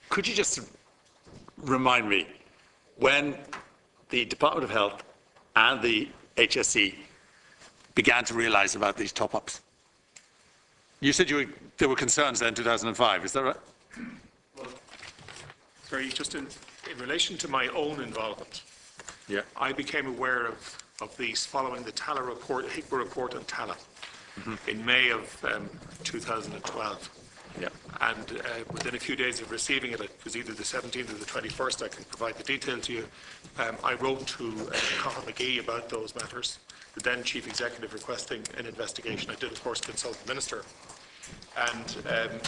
Could you just remind me when the Department of Health and the HSE began to realise about these top-ups? You said there were concerns then in 2005, is that right? Well, sorry, just in relation to my own involvement, yeah. I became aware of these following the Tala report, HICMA report on Tala, in May of 2012. Yeah. And within a few days of receiving it was either the 17th or the 21st, I can provide the detail to you. I wrote to Cathal McGee about those matters, the then Chief Executive requesting an investigation. I did, of course, consult the Minister. And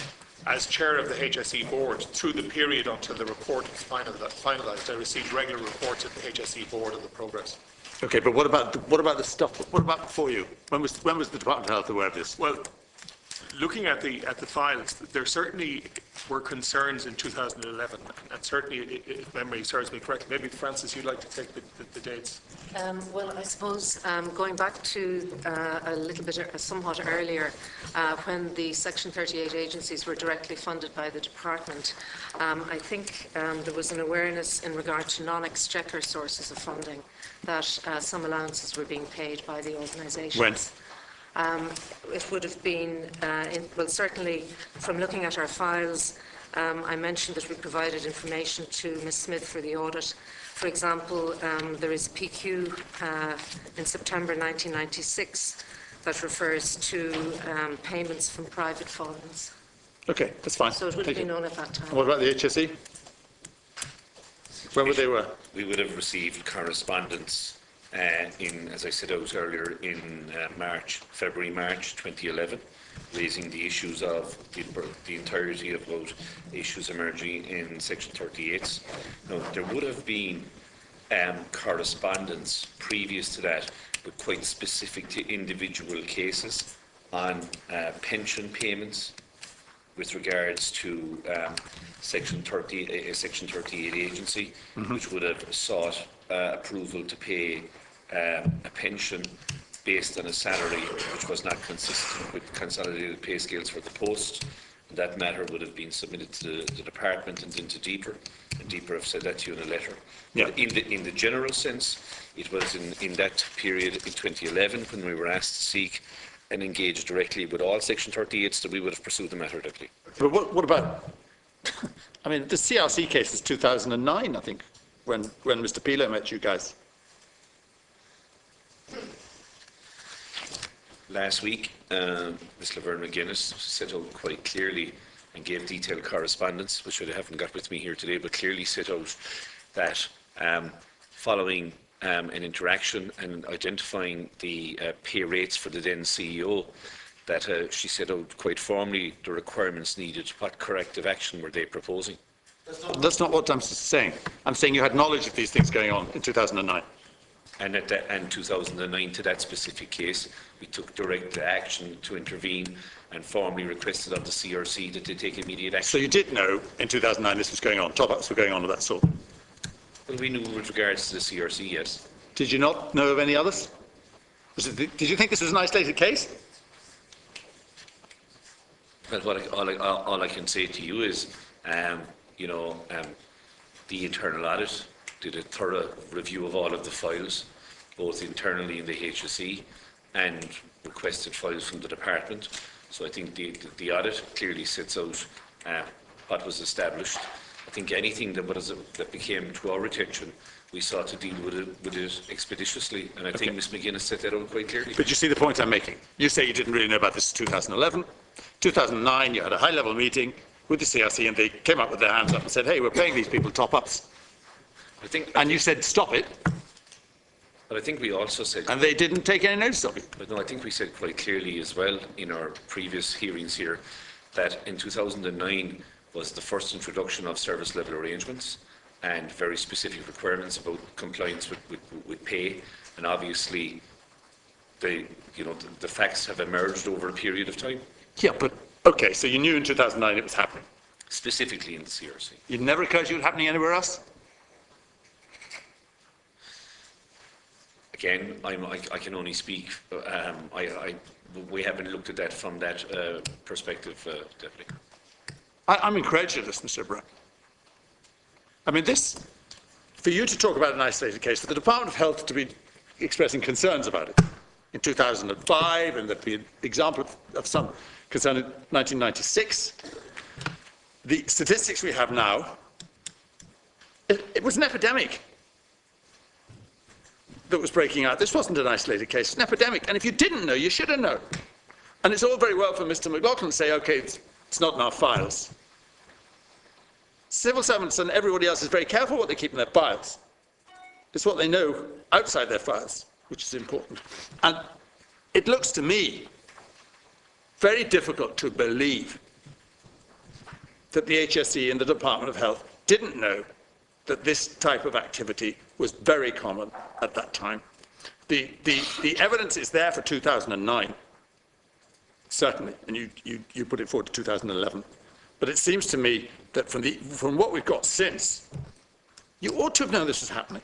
as Chair of the HSE Board, through the period until the report was finalised, I received regular reports of the HSE Board on the progress. Okay, but what about the stuff? What about before you? When was the Department of Health aware of this? Well, looking at the files, there certainly were concerns in 2011, and certainly, if memory serves me correctly, maybe Francis, you'd like to take the dates. Well, I suppose going back to a little bit, somewhat earlier, when the Section 38 agencies were directly funded by the department, I think there was an awareness in regard to non-exchequer sources of funding that some allowances were being paid by the organisations. When? It would have been, well, certainly from looking at our files, I mentioned that we provided information to Ms Smith for the audit. For example, there is a PQ in September 1996 that refers to payments from private funds. Okay, that's fine. So it would have been known at that time. And what about the HSE? When were they were? We would have received correspondence as I said out earlier, in February-March 2011, raising the issues of the entirety of both issues emerging in Section 38. Now, there would have been correspondence previous to that, but quite specific to individual cases on pension payments with regards to Section 38 agency, which would have sought approval to pay a pension based on a salary which was not consistent with consolidated pay scales for the post. And that matter would have been submitted to the department and then to DEPR, and DEPR have said that to you in a letter. Yeah. In the general sense, it was in that period in 2011 when we were asked to seek and engage directly with all Section 38s that we would have pursued the matter directly. But what about, I mean, the CRC case is 2009, I think, when Mr. Pilo met you guys. Last week, Ms. Laverne McGuinness set out quite clearly and gave detailed correspondence, which I haven't got with me here today, but clearly set out that following an interaction and identifying the pay rates for the then CEO, that she set out quite formally the requirements needed. What corrective action were they proposing? That's not what I'm saying. I'm saying you had knowledge of these things going on in 2009. And 2009, to that specific case, we took direct action to intervene and formally requested of the CRC that they take immediate action. So you did know in 2009 this was going on, top-ups were going on of that sort? Well, we knew with regards to the CRC, yes. Did you not know of any others? Did you think this was an isolated case? Well, all I can say to you is, the internal audit did a thorough review of all of the files, both internally in the HSE and requested files from the department. So I think the audit clearly sets out what was established. I think anything that became to our attention, we sought to deal with it expeditiously, and I think Ms McGuinness set that out quite clearly. But you see the point I'm making. You say you didn't really know about this in 2011. 2009, you had a high-level meeting with the CRC, and they came up with their hands up and said, hey, we're paying these people top-ups. And you said, stop it. But I think we also said... And they didn't take any notice of it. But no, I think we said quite clearly as well in our previous hearings here that in 2009 was the first introduction of service level arrangements and very specific requirements about compliance with pay. And obviously, the facts have emerged over a period of time. Yeah, but, okay, so you knew in 2009 it was happening. Specifically in the CRC. It never occurred to you it was happening anywhere else? Again, I can only speak. We haven't looked at that from that perspective, Deputy. I'm incredulous, Mr. Brown. I mean, this, for you to talk about an isolated case, for the Department of Health to be expressing concerns about it in 2005, and there'd be an example of some concern in 1996, the statistics we have now, it was an epidemic that was breaking out. This wasn't an isolated case, it's an epidemic. And if you didn't know, you should have known. And it's all very well for Mr. McLaughlin to say, okay, it's not in our files. Civil servants and everybody else is very careful what they keep in their files. It's what they know outside their files, which is important. And it looks to me very difficult to believe that the HSE and the Department of Health didn't know that this type of activity was very common at that time. The evidence is there for 2009, certainly, and you put it forward to 2011. But it seems to me that from what we've got since, you ought to have known this was happening.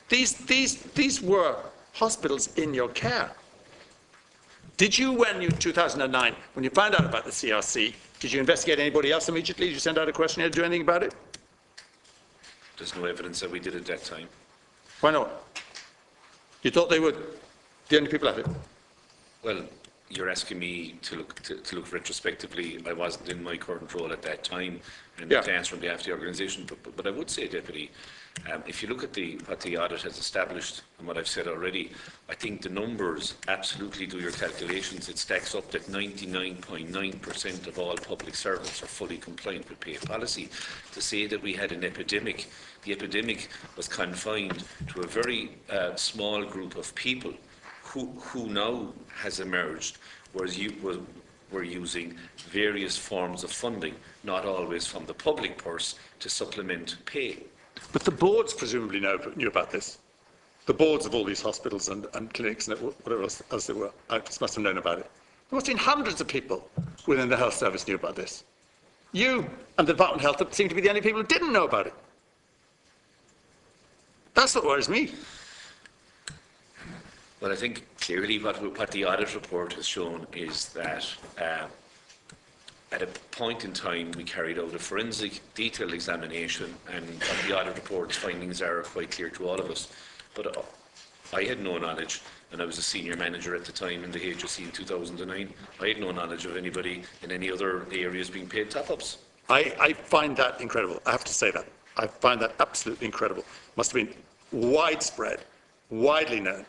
These were hospitals in your care. Did you, when you 2009, when you found out about the CRC, did you investigate anybody else immediately? Did you send out a questionnaire to do anything about it? There's no evidence that we did at that time. Why not? You thought they were the only people at it? Well, you're asking me to look retrospectively. I wasn't in my current role at that time, and to answer on behalf of the organisation. But I would say, Deputy, if you look at what the audit has established and what I've said already, I think the numbers absolutely do your calculations. It stacks up that 99.9% of all public servants are fully compliant with pay policy. To say that we had an epidemic, the epidemic was confined to a very small group of people who now has emerged, whereas we're using various forms of funding, not always from the public purse, to supplement pay. But the boards presumably knew about this. The boards of all these hospitals and clinics and whatever else they were must have known about it. There must have been hundreds of people within the health service knew about this. You and the Department of Health seem to be the only people who didn't know about it. That's what worries me. Well, I think clearly what the audit report has shown is that at a point in time we carried out a forensic detailed examination, and the audit report's findings are quite clear to all of us. But I had no knowledge, and I was a senior manager at the time in the HSE in 2009. I had no knowledge of anybody in any other areas being paid top-ups. I find that incredible. I have to say that. I find that absolutely incredible. Must have been widespread, widely known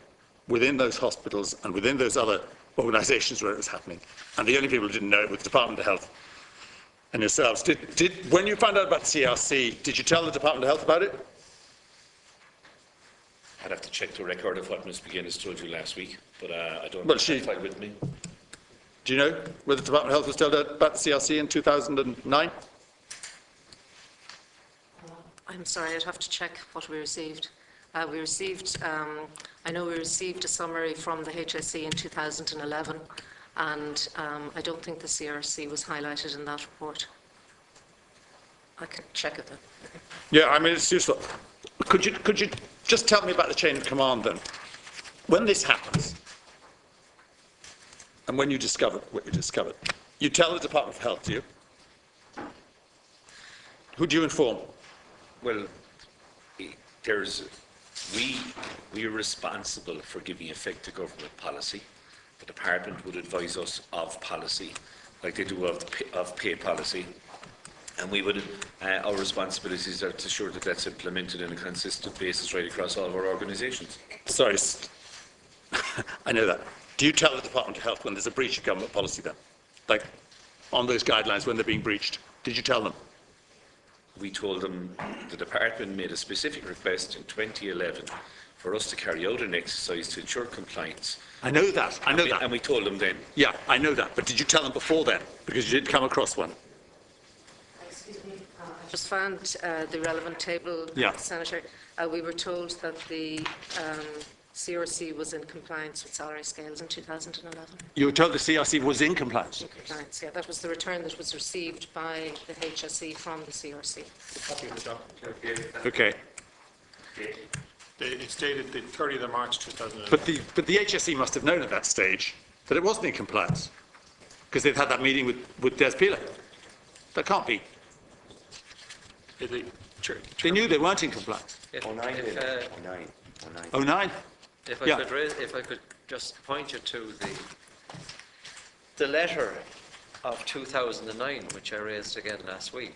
within those hospitals and within those other organisations where it was happening. And the only people who didn't know it was the Department of Health and yourselves. When you found out about the CRC, did you tell the Department of Health about it? I'd have to check the record of what Ms. McGuinness told you last week, but I don't Well, have that file with me. Do you know whether the Department of Health was told about the CRC in 2009? I'm sorry, I'd have to check what we received. I know we received a summary from the HSE in 2011, and I don't think the CRC was highlighted in that report. I can check it then. Yeah, I mean, it's useful. Could you just tell me about the chain of command then? When this happens, and when you discovered what you discovered, you tell the Department of Health, do you? Who do you inform? Well, we are responsible for giving effect to government policy. The department would advise us of policy, like they do of pay policy, and we would. Our responsibilities are to ensure that that's implemented on a consistent basis right across all of our organisations. Sorry, I know that. Do you tell the Department of Health when there's a breach of government policy then? Like on those guidelines when they're being breached? Did you tell them? We told them, the department made a specific request in 2011 for us to carry out an exercise to ensure compliance. I know that. And we told them then. Yeah, I know that. But did you tell them before then? Because you did come across one. Excuse me. I just found the relevant table, Senator. We were told that the CRC was in compliance with salary scales in 2011. You were told the CRC was in compliance? Compliance, yeah. That was the return that was received by the HSE from the CRC. Copy of the document. Okay. It's dated the 30th of March 2011. But the HSE must have known at that stage that it wasn't in compliance, because they'd had that meeting with Des Pila. That can't be. The They knew they weren't in compliance. If, 09, if, David. 09. 09. 09? if I Yeah. could if I could just point you to the letter of 2009, which I raised again last week,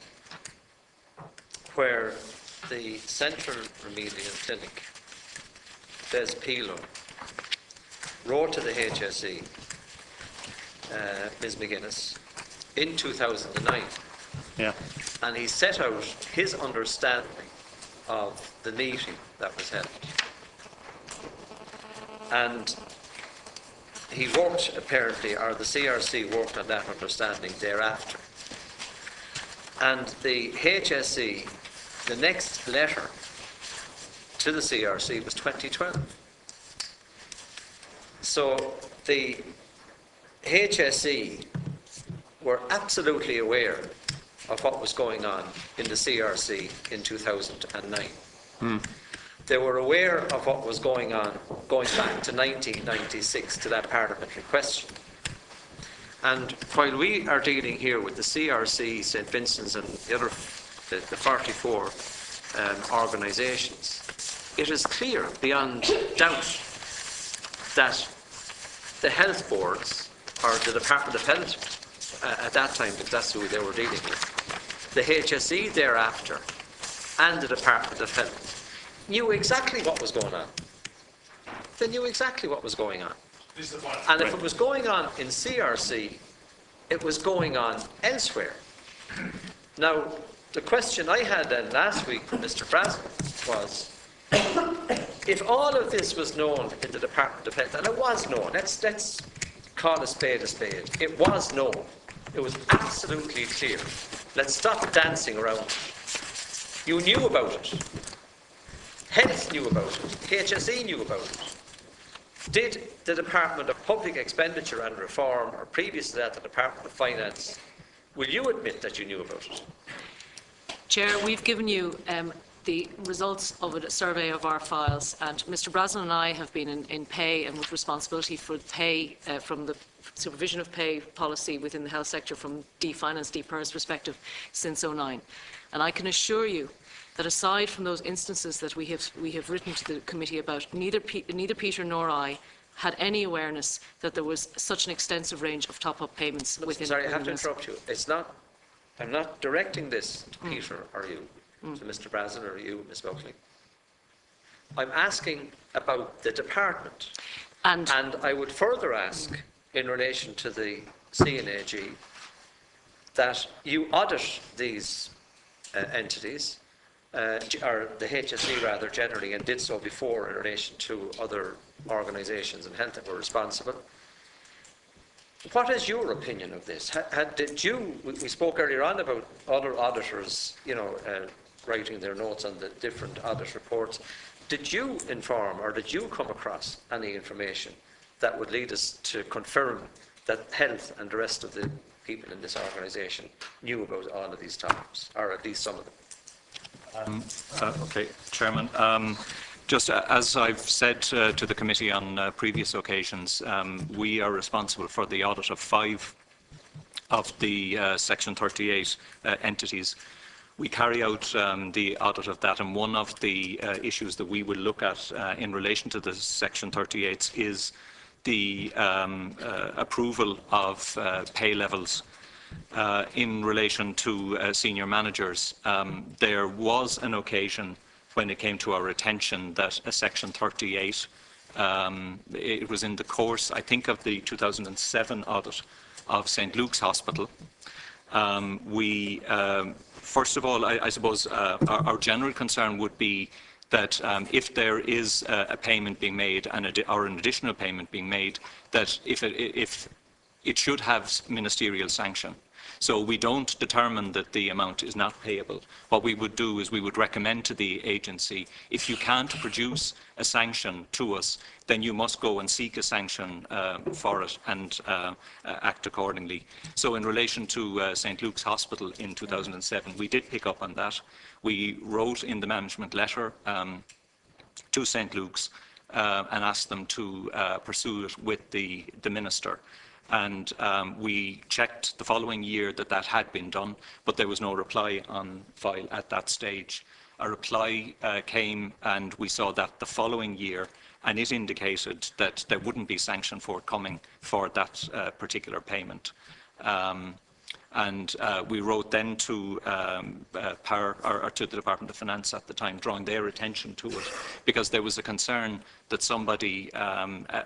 where the Central Remedial Clinic, Des Pilo, wrote to the HSE, Ms McGuinness, in 2009, Yeah. and he set out his understanding of the meeting that was held. And he worked, apparently, or the CRC worked on that understanding thereafter. And the HSE, the next letter to the CRC was 2012. So the HSE were absolutely aware of what was going on in the CRC in 2009. They were aware of what was going on going back to 1996 to that parliamentary question. And while we are dealing here with the CRC, St Vincent's and the other, the 44 organisations, it is clear beyond doubt that the health boards, or the Department of Health at that time, because that's who they were dealing with, the HSE thereafter, and the Department of Health, knew exactly what was going on. They knew exactly what was going on. And if it was going on in CRC, it was going on elsewhere. Now, the question I had then last week from Mr. Brasman was, if all of this was known in the Department of Health, and it was known, let's call a spade, it was known, it was absolutely clear. Let's stop dancing around it. You knew about it. Health knew about it. HSE knew about it. Did the Department of Public Expenditure and Reform, or previous to that, the Department of Finance, will you admit that you knew about it? Chair, we've given you the results of a survey of our files, and Mr. Brasman and I have been in pay and with responsibility for pay from the supervision of pay policy within the health sector from finance DPER's perspective since 2009. And I can assure you that aside from those instances that we have written to the committee about, neither Peter nor I had any awareness that there was such an extensive range of top-up payments within. Sorry, I have to interrupt you. I'm not directing this to Peter or you, to Mr. Brasman or you, Ms. Buckley. I'm asking about the department, and I would further ask in relation to the CNAG that you audit these entities. Or the HSE rather generally, and did so before in relation to other organisations and health that were responsible. What is your opinion of this? We spoke earlier on about other auditors, writing their notes on the different audit reports. Did you inform or did you come across any information that would lead us to confirm that health and the rest of the people in this organisation knew about all of these topics, or at least some of them? Okay, Chairman. Just as I've said to the committee on previous occasions, we are responsible for the audit of 5 of the Section 38 entities. We carry out the audit of that, and one of the issues that we will look at in relation to the Section 38s is the approval of pay levels in relation to senior managers. There was an occasion when it came to our attention that a Section 38, it was in the course, I think, of the 2007 audit of St Luke's Hospital. First of all, I suppose our general concern would be that if there is a payment being made or an additional payment being made, that if it should have ministerial sanction. So we don't determine that the amount is not payable. What we would do is we would recommend to the agency, if you can't produce a sanction to us, then you must go and seek a sanction for it and act accordingly. So in relation to St Luke's Hospital in 2007, we did pick up on that. We wrote in the management letter to St Luke's and asked them to pursue it with the Minister. And we checked the following year that that had been done, but there was no reply on file at that stage. A reply came, and we saw that the following year, and it indicated that there wouldn't be sanction forthcoming for that particular payment. And we wrote then to PAR, or to the Department of Finance at the time, drawing their attention to it, because there was a concern that somebody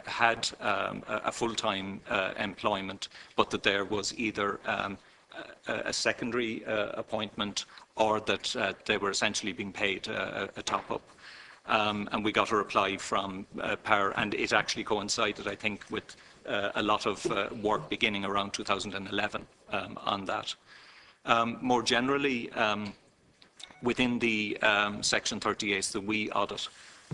had a full-time employment, but that there was either a secondary appointment, or that they were essentially being paid a top-up. And we got a reply from PAR, and it actually coincided, I think, with a lot of work beginning around 2011 on that. More generally, within the Section 38, the WE audit,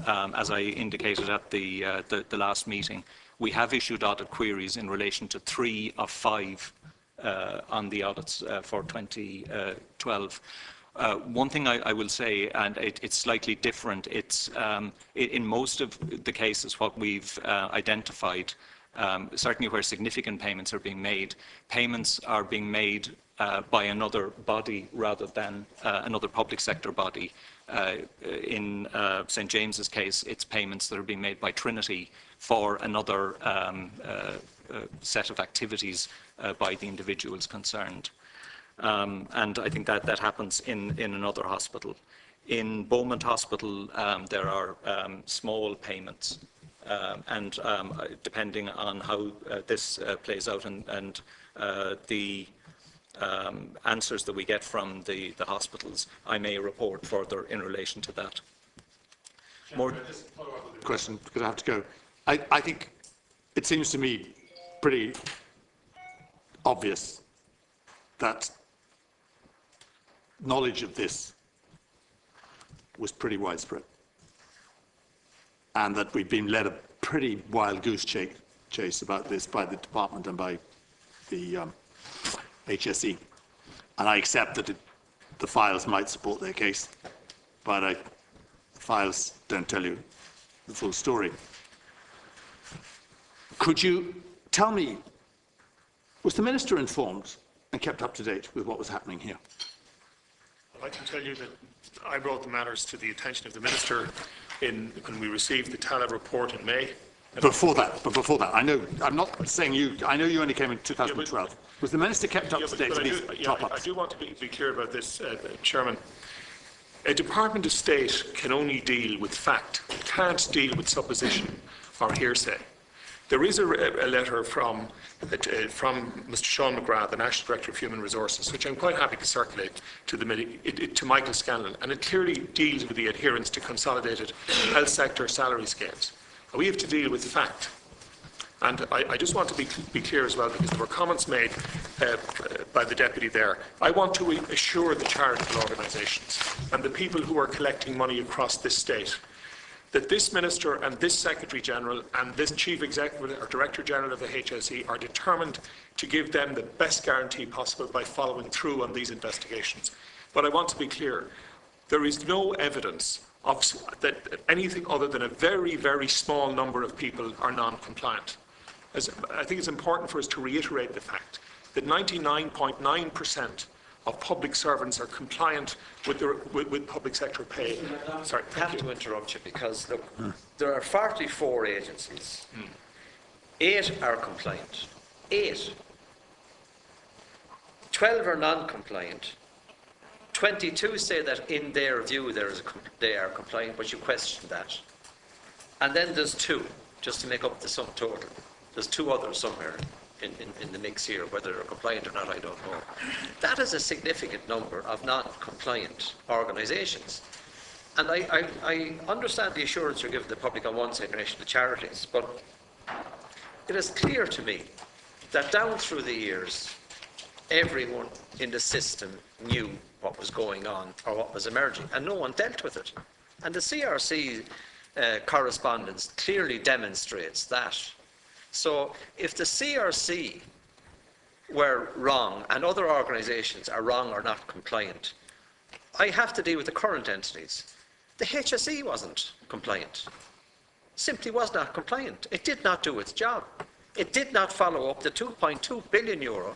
as I indicated at the last meeting, we have issued audit queries in relation to 3 of 5 on the audits for 2012. One thing I will say, and it's slightly different, it's in most of the cases what we've identified, certainly where significant payments are being made, payments are being made by another body rather than another public sector body. In St James's case, it's payments that are being made by Trinity for another set of activities by the individuals concerned. And I think that happens in another hospital. In Beaumont Hospital, there are small payments, and depending on how this plays out and the answers that we get from the hospitals, I may report further in relation to that. More question, because I have to go. I think it seems to me pretty obvious that knowledge of this was pretty widespread, and that we've been led a pretty wild goose chase about this by the department and by the HSE. And I accept that the files might support their case, but the files don't tell you the full story. Could you tell me, was the Minister informed and kept up to date with what was happening here? I can tell you that I brought the matters to the attention of the Minister when we received the TALA report in May. Before that, I know, I'm not saying you, I know you only came in 2012. Was the Minister kept up to date with these top-ups? I do want to be clear about this, Chairman. A Department of State can only deal with fact, can't deal with supposition or hearsay. There is a letter from Mr. Sean McGrath, the National Director of Human Resources, which I'm quite happy to circulate to Michael Scanlon, and it clearly deals with the adherence to consolidated health sector salary scales. We have to deal with fact. And I just want to be clear as well, because there were comments made by the Deputy there. I want to assure the charitable organisations and the people who are collecting money across this state that this Minister and this Secretary General and this Chief Executive or Director General of the HSE are determined to give them the best guarantee possible by following through on these investigations. But I want to be clear, there is no evidence that anything other than a very, very small number of people are non-compliant. I think it's important for us to reiterate the fact that 99.9% of public servants are compliant with public sector pay. Sorry, I have to interrupt you because look, there are 44 agencies. 8 are compliant. 8. 12 are non-compliant. 22 say that in their view they are compliant, but you question that. And then there's 2, just to make up the sum total. There's 2 others somewhere in the mix here. Whether they're compliant or not, I don't know. That is a significant number of non-compliant organisations. And I understand the assurance you're giving the public on one side in relation to charities, but it is clear to me that down through the years, everyone in the system knew what was going on or what was emerging, and no one dealt with it. And the CRC correspondence clearly demonstrates that. So if the CRC were wrong and other organisations are wrong or not compliant, I have to deal with the current entities. The HSE wasn't compliant. Simply was not compliant. It did not do its job. It did not follow up the 2.2 billion euro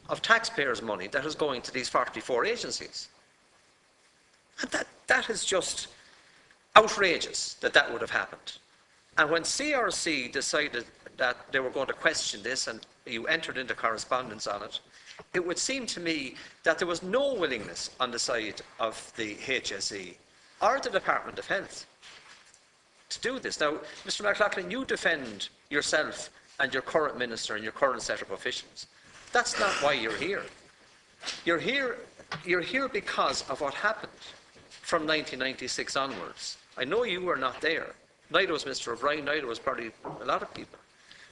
of taxpayers' money that is going to these 44 agencies. And that is just outrageous that that would have happened. And when CRC decided that they were going to question this and you entered into correspondence on it, it would seem to me that there was no willingness on the side of the HSE or the Department of Health to do this. Now, Mr. McLaughlin, you defend yourself and your current minister and your current set of officials. That's not why you're here. You're here because of what happened from 1996 onwards. I know you were not there. Neither was Mr. O'Brien, neither was probably a lot of people.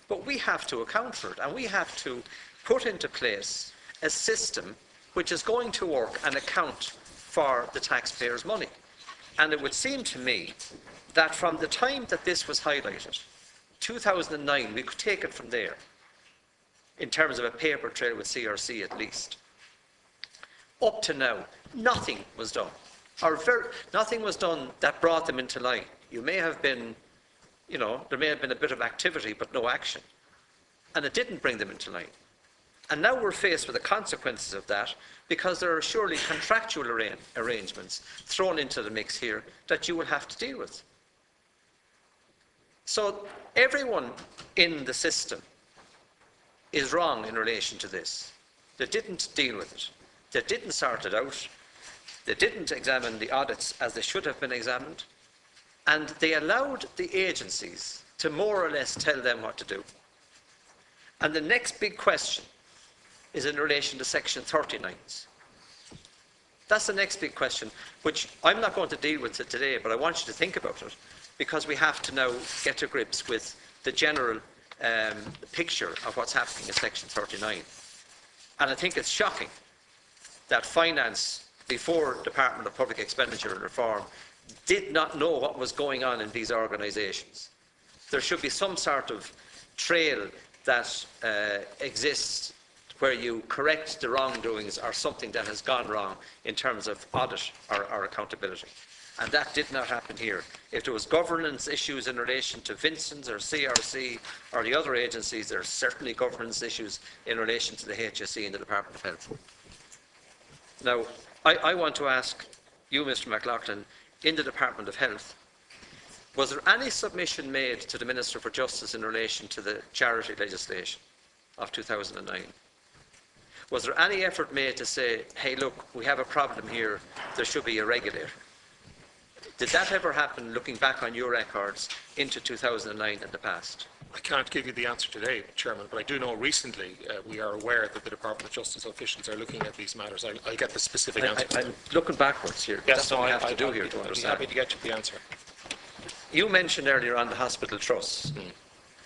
But we have to account for it, and we have to put into place a system which is going to work and account for the taxpayers' money. And it would seem to me that from the time that this was highlighted, 2009, we could take it from there, in terms of a paper trail with CRC at least. Up to now, nothing was done. Nothing was done that brought them into line. You may have been, there may have been a bit of activity, but no action. And it didn't bring them into line. And now we're faced with the consequences of that, because there are surely contractual arrangements thrown into the mix here that you will have to deal with. So everyone in the system is wrong in relation to this. They didn't deal with it. They didn't sort it out. They didn't examine the audits as they should have been examined. And they allowed the agencies to more or less tell them what to do. And the next big question is in relation to Section 39s. That's the next big question, which I'm not going to deal with it today, but I want you to think about it, because we have to now get to grips with the general picture of what's happening in Section 39. And I think it's shocking that Finance, before Department of Public Expenditure and Reform, did not know what was going on in these organisations. There should be some sort of trail that exists where you correct the wrongdoings or something that has gone wrong in terms of audit or accountability. And that did not happen here. If there was governance issues in relation to Vincent's or CRC or the other agencies, there are certainly governance issues in relation to the HSE and the Department of Health. Now, I want to ask you, Mr. McLaughlin, in the Department of Health, was there any submission made to the Minister for Justice in relation to the charity legislation of 2009? Was there any effort made to say, hey, look, we have a problem here, there should be a regulator? Did that ever happen, looking back on your records, into 2009 in the past? I can't give you the answer today, Chairman, but I do know recently we are aware that the Department of Justice officials are looking at these matters. I'll get the specific answer. I'm looking backwards here. Yes, that's what we have to do here to I'll be understand. happy to get you the answer. You mentioned earlier on the hospital trusts.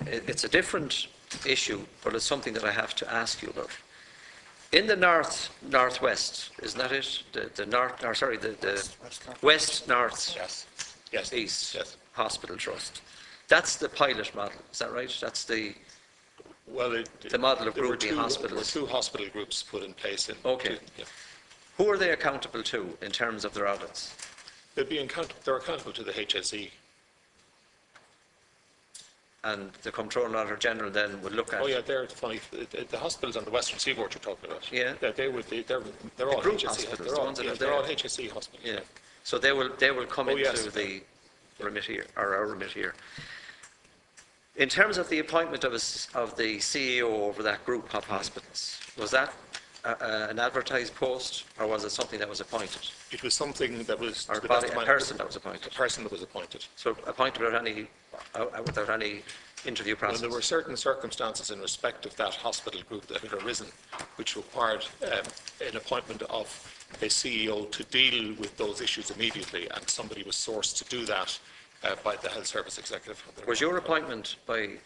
It's a different issue, but it's something that I have to ask you about. In the northwest, isn't that it? The west north Yes. east Yes. hospital trust. That's the pilot model. Is that right? That's the model of grouping hospitals. There were two hospital groups put in place. Okay. Who are they accountable to in terms of their audits? They're accountable to the HSE. And the Comptroller Auditor General then would look at. Oh yeah, they're funny. The hospitals on the Western Seaboard you're talking about. Yeah. They're all group HSE hospitals, They're all HSE hospitals. Yeah. So they will come into yes. the remit here, or our remit here. In terms of the appointment of the CEO over that group of hospitals, was that an advertised post, or was it something that was appointed? It was something that was... Or a person that was appointed? A person that was appointed. So appointed without any interview process? Well, there were certain circumstances in respect of that hospital group that had arisen, which required an appointment of a CEO to deal with those issues immediately, and somebody was sourced to do that by the Health Service Executive. Was your appointment by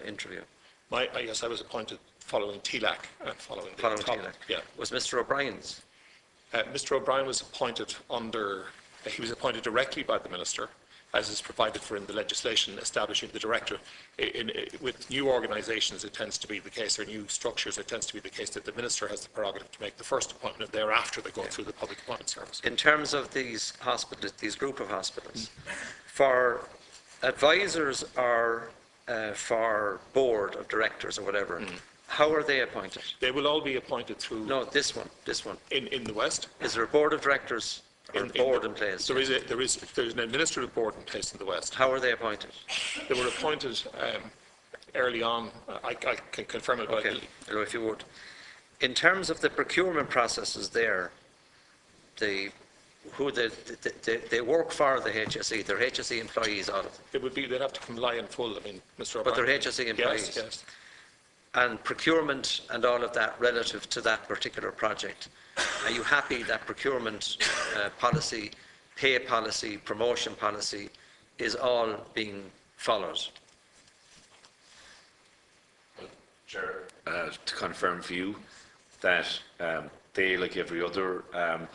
interview? Yes, I was appointed following TLAC. Following TLAC? Yeah. Was Mr. O'Brien's? Mr. O'Brien was appointed he was appointed directly by the Minister, as is provided for in the legislation establishing the Director. With new organisations, it tends to be the case, or new structures, it tends to be the case that the Minister has the prerogative to make the first appointment, and thereafter they go through the Public Appointment Service. In terms of these hospitals, these group of hospitals, for advisors or for board of directors or whatever, how are they appointed? They will all be appointed through, No, this one. in the West. Is there a board of directors or a board in place? There's an administrative board in place in the West. How are they appointed? They were appointed early on. I can confirm it, but Okay, if you would. In terms of the procurement processes there, they work for the HSE, they're HSE employees out of it. they'd have to comply in full. I mean, Mr. But O'Brien. they're HSE employees. Yes. And procurement and all of that relative to that particular project, are you happy that procurement policy, pay policy, promotion policy is all being followed? Chair, to confirm for you that they, like every other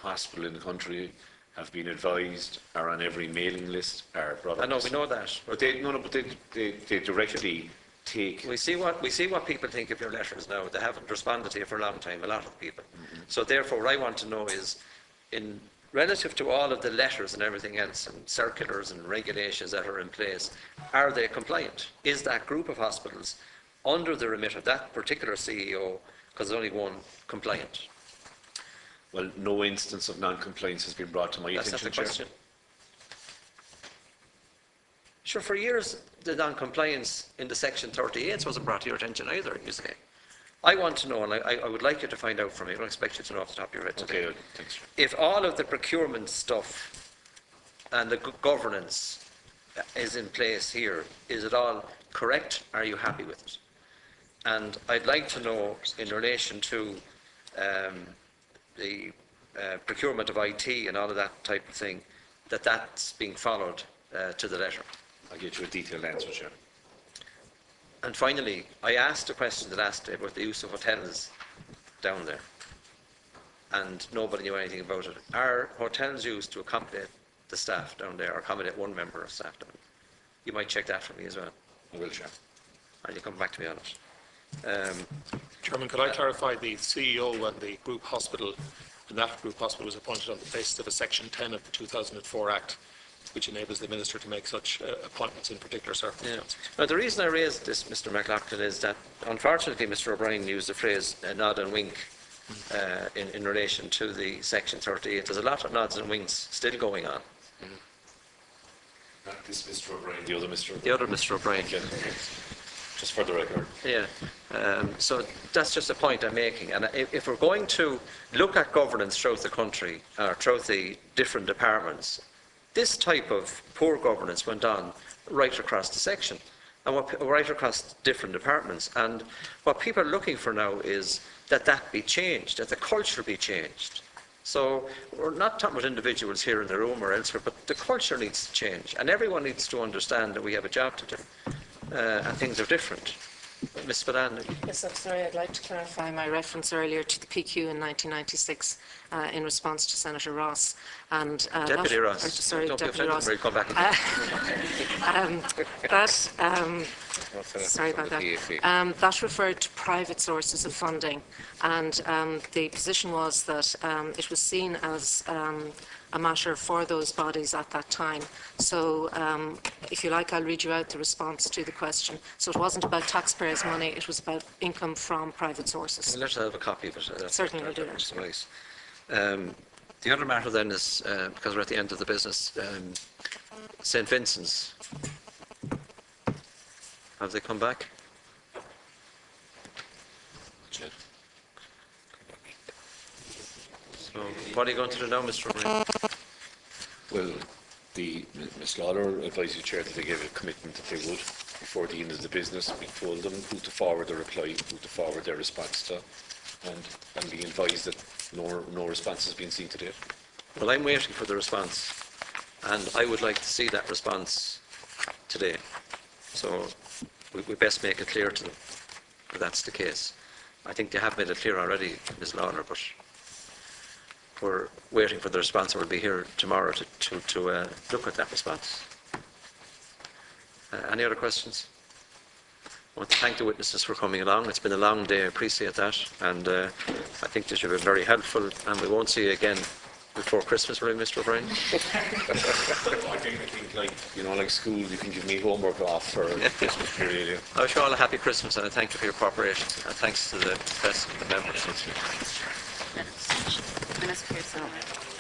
hospital in the country, have been advised, are on every mailing list, are brought up. I know, we know that. But they directly take. We see what people think of your letters now. They haven't responded to you for a long time, a lot of people. So therefore, what I want to know is, in relative to all of the letters and everything else, and circulars and regulations that are in place, are they compliant? Is that group of hospitals under the remit of that particular CEO, because there's only one, compliant? Well, no instance of non-compliance has been brought to my That's attention, not the Chair. question. Sure, for years, the non-compliance in the Section 38 wasn't brought to your attention either, you say. I want to know, and I would like you to find out from me, I don't expect you to know off the top of your head today. Okay, thanks, Chair. If all of the procurement stuff and the governance is in place here, is it all correct? Are you happy with it? And I'd like to know, in relation to the procurement of IT and all of that type of thing, that's being followed to the letter. I'll get you a detailed answer, Chair. And finally, I asked a question the last day about the use of hotels down there, and nobody knew anything about it. Are hotels used to accommodate the staff down there, or accommodate one member of staff down there? You might check that for me as well, I will, Chair. and you come back to me on it. Chairman, could I clarify the CEO and the group hospital, and that group hospital was appointed on the basis of a Section 10 of the 2004 Act, which enables the Minister to make such appointments in particular circumstances. Now, the reason I raised this, Mr. McLaughlin, is that unfortunately Mr. O'Brien used the phrase nod and wink in relation to the Section 38. There's a lot of nods and winks still going on. Not this Mr. O'Brien, the other Mr. O'Brien. The other Mr. O'Brien. Okay. Just for the record. Yeah. So that's just a point I'm making. And if we're going to look at governance throughout the country, or throughout the different departments, this type of poor governance went on right across the section, and right across different departments. And what people are looking for now is that be changed, that the culture be changed. So we're not talking about individuals here in the room or elsewhere, but the culture needs to change, and everyone needs to understand that we have a job to do, and things are different. Ms. Spillane. Yes, I'm sorry, I'd like to clarify my reference earlier to the PQ in 1996 in response to Senator Ross. And, Deputy Ross. Sorry, Don't be Deputy offended Ross. when we come back. Sorry about that. That referred to private sources of funding, and the position was that it was seen as a matter for those bodies at that time. So, if you like, I'll read you out the response to the question. So it wasn't about taxpayers' money, it was about income from private sources. Let's have a copy of it. Certainly will do that. Nice. The other matter then is, because we're at the end of the business, St. Vincent's. Have they come back? Chair. So what are you going to do now, Mr. O'Brien? Well, Ms. Lawler advised the Chair that they gave a commitment that they would, before the end of the business, we told them who to forward their reply, who to forward their response to, and being advised that no response has been seen to date. Well, I'm waiting for the response, and I would like to see that response today. So we best make it clear to them that that's the case. I think they have made it clear already, Ms. Lawler, but we're waiting for the response, and we'll be here tomorrow to look at that response. Any other questions? I want to thank the witnesses for coming along. It's been a long day, I appreciate that, and I think this has been very helpful, and we won't see you again before Christmas, really, Mr. O'Brien? I think like, you know, like school, you can give me homework off for Christmas period. Yeah. I wish you all a happy Christmas, and I thank you for your cooperation, and thanks to the rest of the members. Minutes, please.